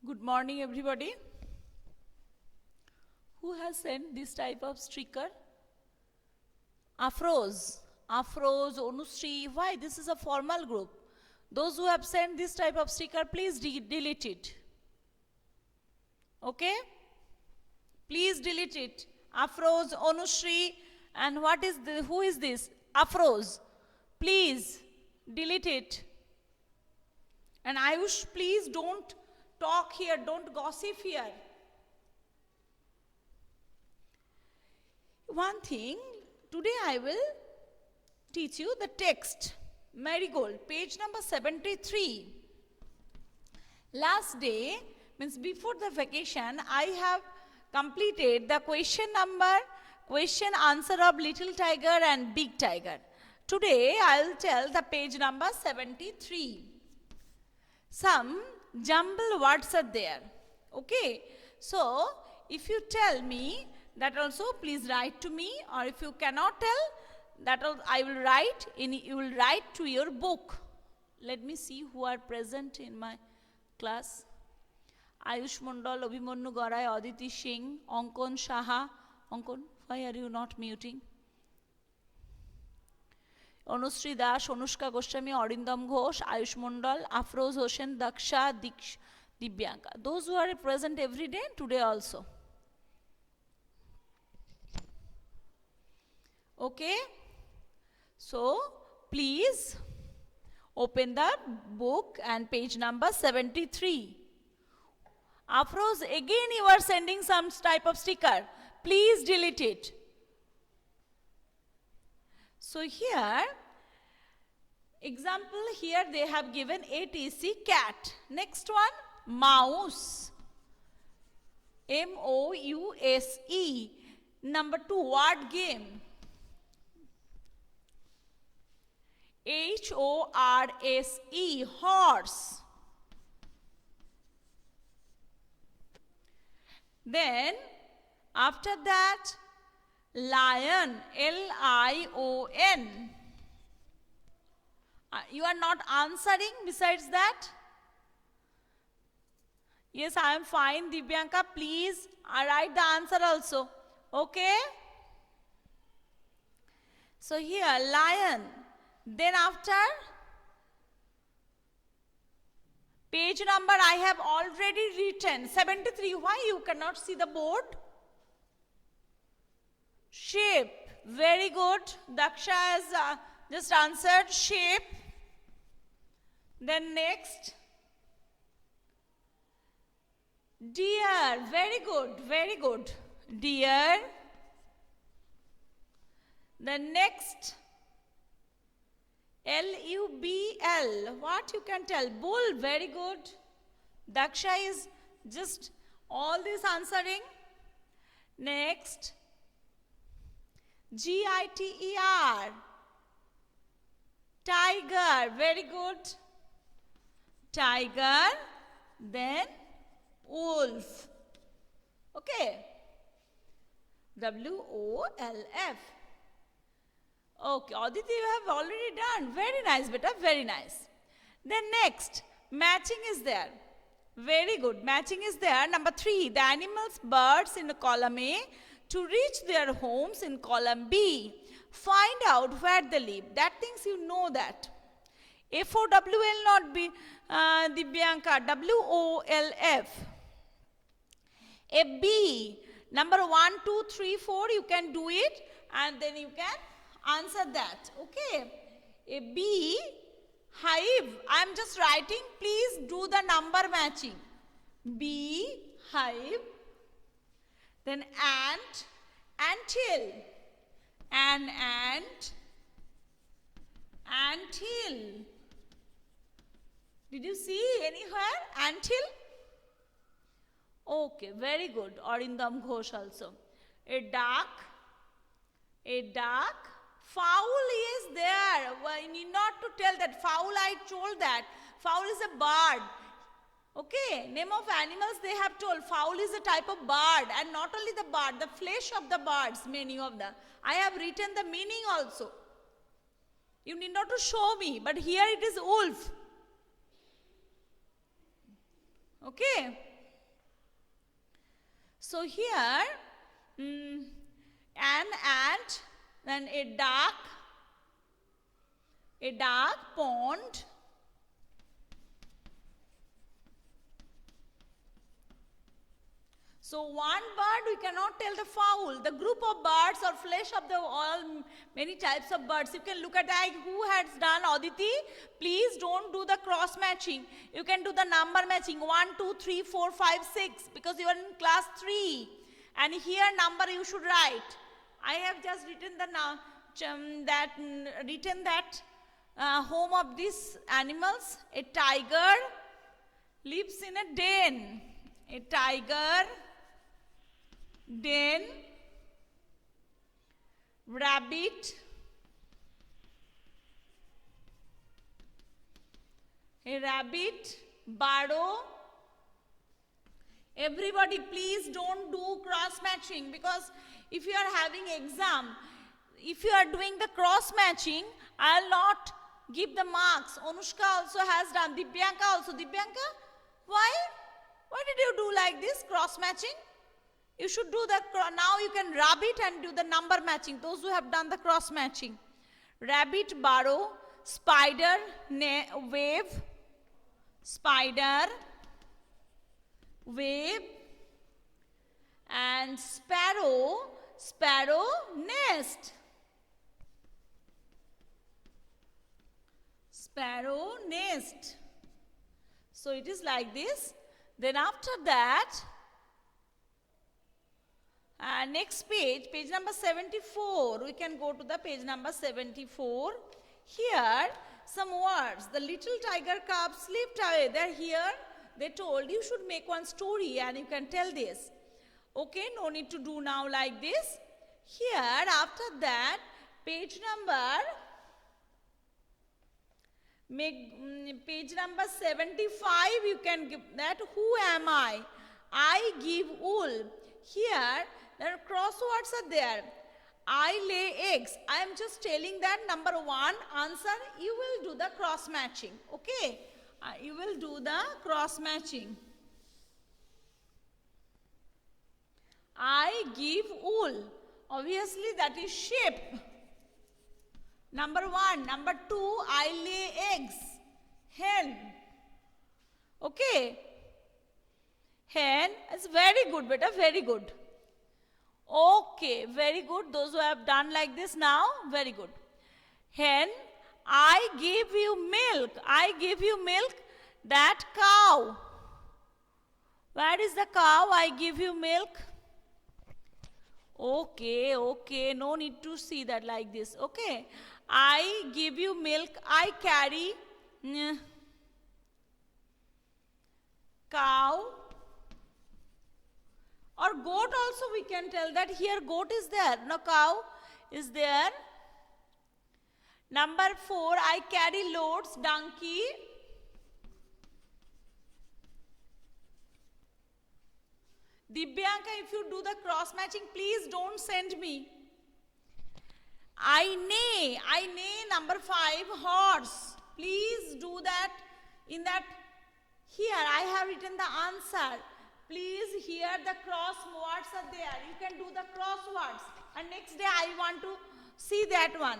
Good morning, everybody. Who has sent this type of sticker? Afros, Onusri. Why? This is a formal group. Those who have sent this type of sticker, please delete it. Okay? Please delete it. Afros, Onusri, and who is this? Afros. Please delete it. And Ayush, please don't talk here, don't gossip here. One thing, today I will teach you the text. Marigold, page number 73. Last day, means before the vacation, I have completed the question answer of Little Tiger and Big Tiger. Today, I will tell the page number 73. Some jumble words are there. Okay. So, if you tell me, that also please write to me, or if you cannot tell, that I will write you will write to your book. Let me see who are present in my class. Ayush Mondal, Abhimanyu Garai, Aditi Singh, Ankon Shaha. Ankon, why are you not muting? Anusri Das, Anushka Goswami, Arindam Ghosh, Ayush Mondal, Afroz Hossain, Daksha, Dibyanka. Those who are present every day, today also. Okay? So, please open the book and page number 73. Afroz, again you are sending some type of sticker. Please delete it. So here, example here they have given ATC cat. Next one, mouse. M-O-U-S-E. Number 2, word game. H-O-R-S-E, horse. Then, after that, lion, L-I-O-N. You are not answering besides that? Yes, I am fine, Dibyanka. Please write the answer also. Okay? So here, lion. Then after, page number I have already written, 73. Why you cannot see the board? Shape. Very good. Daksha has just answered shape. Then next. Deer. Very good. Very good. Deer. Then next. L-U-B-L. What you can tell? Bull. Very good. Daksha is just all this answering. Next. G-I-T-E-R. Tiger. Very good. Tiger. Then wolf. Okay. W-O-L-F. Okay, Aditi, you have already done. Very nice, beta, very nice. Then next, matching is there. Very good, matching is there. Number 3, the animals, birds in column A to reach their homes in column B. Find out where they live. That things you know that. F-O-W-L not be Dibyanka, W-O-L-F. A B, number 1, 2, 3, 4, you can do it and then you can answer that. Okay. A bee, hive. I am just writing. Please do the number matching. Bee, hive. Then ant, anthill. An ant, anthill. Did you see anywhere anthill? Okay, very good. Arindam Ghosh also. A duck. A duck. Fowl is there. Well, you need not to tell that. Fowl, I told that. Fowl is a bird. Okay. Name of animals they have told. Fowl is a type of bird. And not only the bird, the flesh of the birds, many of them. I have written the meaning also. You need not to show me. But here it is wolf. Okay. So here an ant, then a dark pond, so one bird we cannot tell the fowl. The group of birds or flesh of the all many types of birds. You can look at who has done Aditi. Please don't do the cross matching. You can do the number matching 1, 2, 3, 4, 5, 6 because you are in class 3. And here number you should write. I have just written that home of these animals. A tiger lives in a den. A tiger den, rabbit, burrow. Everybody please don't do cross matching because if you are having exam, if you are doing the cross matching, I will not give the marks. Anushka also has done, Dibyanka also. Dibyanka, why? Why did you do like this cross matching? You should do the, now you can rub it and do the number matching. Those who have done the cross matching. Rabbit, burrow, spider, wave, and sparrow, nest. Sparrow, nest. So it is like this. Then after that, next page, page number 74. We can go to the page number 74. Here, some words. The little tiger cub slipped away. They're here. They told you should make one story and you can tell this. Okay, no need to do now like this. Here, after that, page number 75, you can give that. Who am I? I give wool. Here, there are crosswords are there. I lay eggs. I am just telling that number 1 answer. You will do the cross matching. Okay? You will do the cross matching. I give wool. Obviously, that is sheep. Number 1. Number 2, I lay eggs. Hen. Okay? Hen is very good, beta, very good. Okay, very good. Those who have done like this now, very good. Hen, I give you milk. I give you milk. That cow. Where is the cow? I give you milk. Okay, okay. No need to see that like this. Okay. I give you milk. I carry cow. Or goat also we can tell that here goat is there. No, cow is there. Number 4, I carry loads, donkey. Dibyanka, if you do the cross matching, please don't send me. I neigh number 5, horse. Please do that in that. Here I have written the answer. Please, here the cross words are there. You can do the cross words. And next day I want to see that one.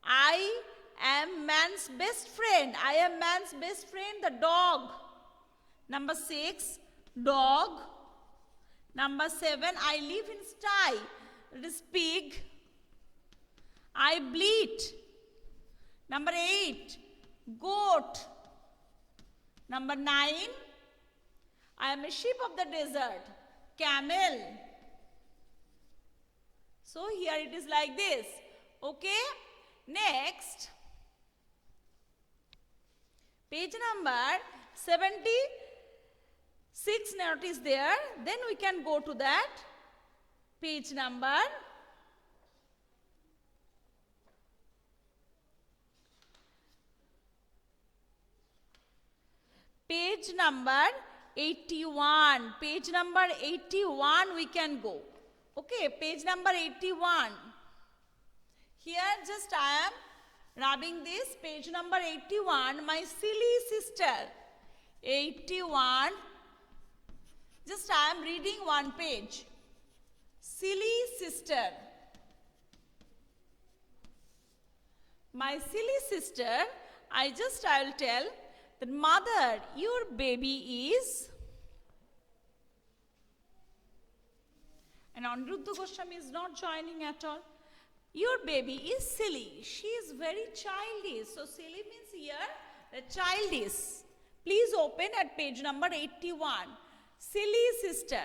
I am man's best friend. I am man's best friend, the dog. Number 6, dog. Number 7, I live in sty. It is pig. I bleat. Number 8, goat. Number 9, I am a sheep of the desert. Camel. So here it is like this. Okay. Next. Page number 76 note is there. Then we can go to that. Page number 81. Page number 81 we can go. Okay, page number 81. Here just I am rubbing this. Page number 81, my silly sister. 81, Just I am reading one page. Silly sister. My silly sister, I will tell that mother, your baby is, and Aniruddha Goswami is not joining at all. Your baby is silly. She is very childish. So silly means here the childish. Please open at page number 81. Silly sister.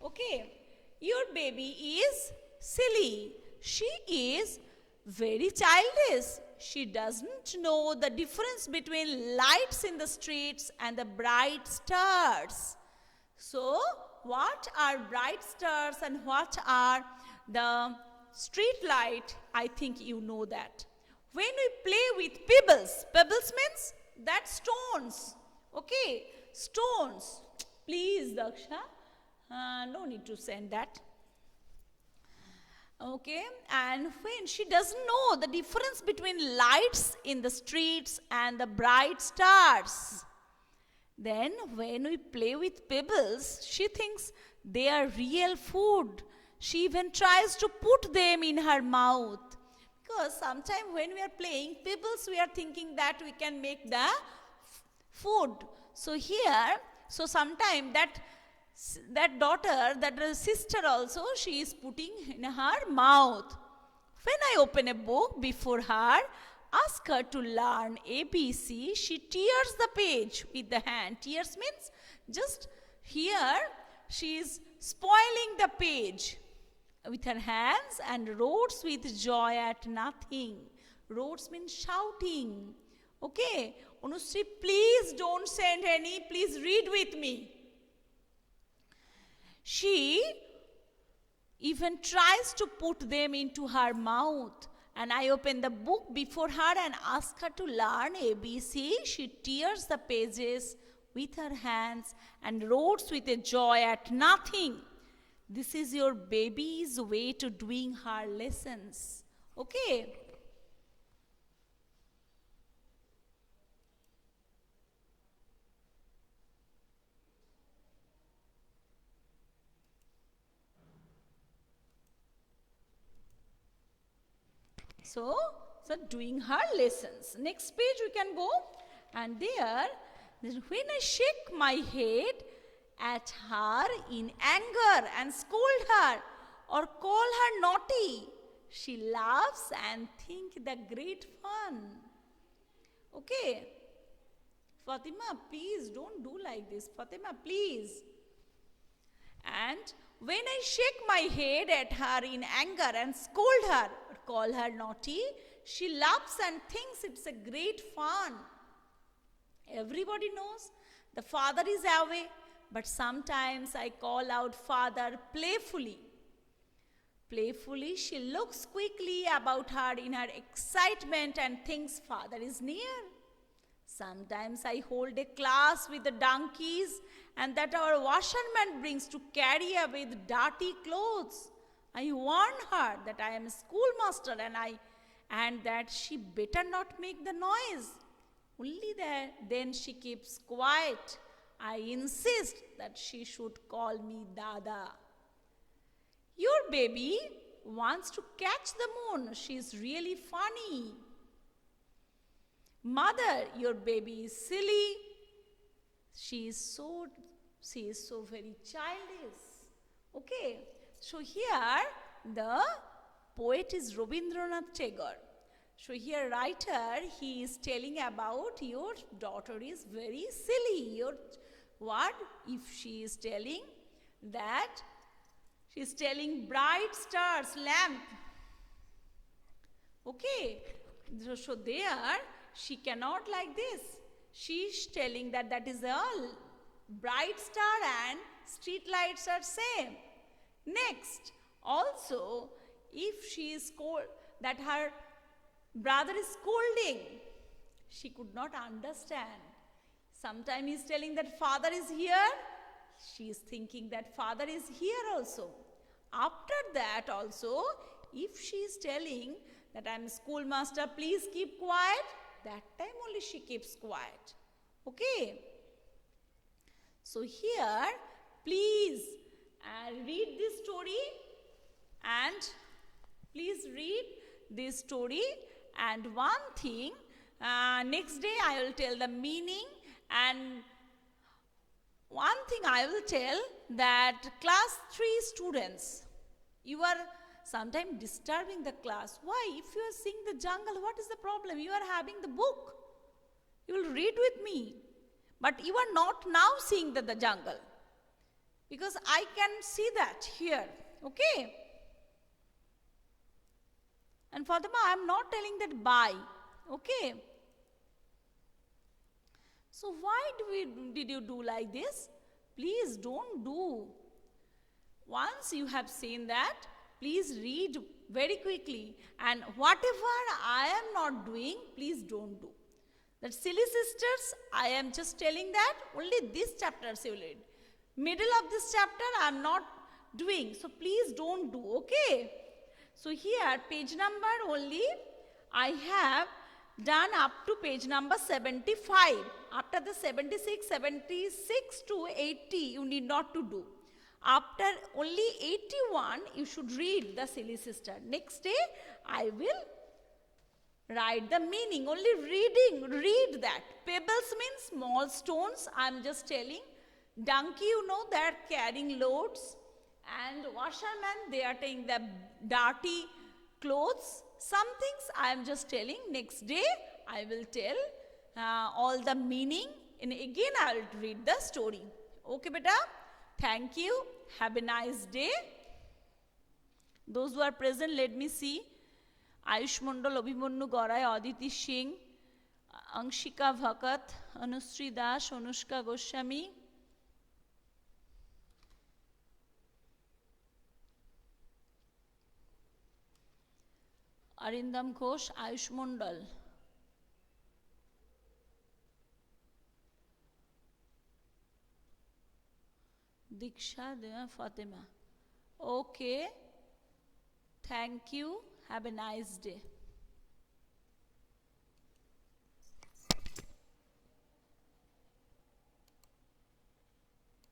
Okay. Your baby is silly. She is very childish. She doesn't know the difference between lights in the streets and the bright stars. So, what are bright stars and what are the street light? I think you know that. When we play with pebbles, pebbles means that stones. Okay, stones. Please, Daksha, no need to send that. Okay, and when she doesn't know the difference between lights in the streets and the bright stars, then when we play with pebbles, she thinks they are real food. She even tries to put them in her mouth. Because sometimes when we are playing pebbles, we are thinking that we can make the food. So here, so sometimes that daughter, that sister also, she is putting in her mouth. When I open a book before her, ask her to learn ABC, she tears the page with the hand. Tears means just here she is spoiling the page with her hands and roars with joy at nothing. Roars means shouting. Okay, Anusri, please don't send any, please read with me. She even tries to put them into her mouth. And I open the book before her and ask her to learn ABC. She tears the pages with her hands and roars with a joy at nothing. This is your baby's way to doing her lessons. Okay? So doing her lessons. Next page we can go. And there, when I shake my head at her in anger and scold her or call her naughty, she laughs and thinks the great fun. Okay. Fatima, please don't do like this. Fatima, please. And when I shake my head at her in anger and scold her or call her naughty, she laughs and thinks it's a great fun. Everybody knows the father is away, but sometimes I call out father playfully. Playfully, she looks quickly about her in her excitement and thinks father is near. Sometimes I hold a class with the donkeys and that our washerman brings to carry away the dirty clothes. I warn her that I am a schoolmaster and that she better not make the noise. Only then she keeps quiet. I insist that she should call me Dada. Your baby wants to catch the moon. She is really funny. Mother, your baby is silly. She is so very childish. Okay, so here the poet is Rabindranath Tagore. So here writer, he is telling about your daughter is very silly. What if she is telling that she is telling bright stars, lamp. Okay, so there she cannot like this. She is telling that is a bright star and street lights are same. Next, also, if she is that her brother is scolding, she could not understand. Sometimes he is telling that father is here. She is thinking that father is here also. After that also, if she is telling that I am a schoolmaster, please keep quiet, that time only she keeps quiet. Okay. So here please read this story, and please read this story. And one thing, next day I will tell the meaning, and one thing I will tell that class 3 students, you are sometimes disturbing the class. Why? If you are seeing the jungle, what is the problem? You are having the book. You will read with me. But you are not now seeing the jungle. Because I can see that here. Okay? And Fatima, I am not telling that bye. Okay? So why did you do like this? Please don't do. Once you have seen that, please read very quickly. And whatever I am not doing, please don't do. That silly sisters, I am just telling that only this chapter you will read. Middle of this chapter I am not doing. So please don't do. Okay? So here page number only I have done up to page number 75. After the 76 to 80 you need not to do. After only 81 you should read the silly sister. Next day I will write the meaning. Only reading, read that. Pebbles means small stones. I am just telling. Donkey, you know, they are carrying loads. And washerman, they are taking the dirty clothes. Some things I am just telling. Next day I will tell all the meaning. And again I will read the story. Okay, beta? Thank you. Have a nice day. Those who are present, let me see. Ayush Mondal, Abhimanyu Garai, Aditi Singh, Angshika Bhakat, Anushree Das, Anushka Goswami. Arindam Ghosh, Ayush Mondal. Diksha Dea Fatima. Okay. Thank you. Have a nice day.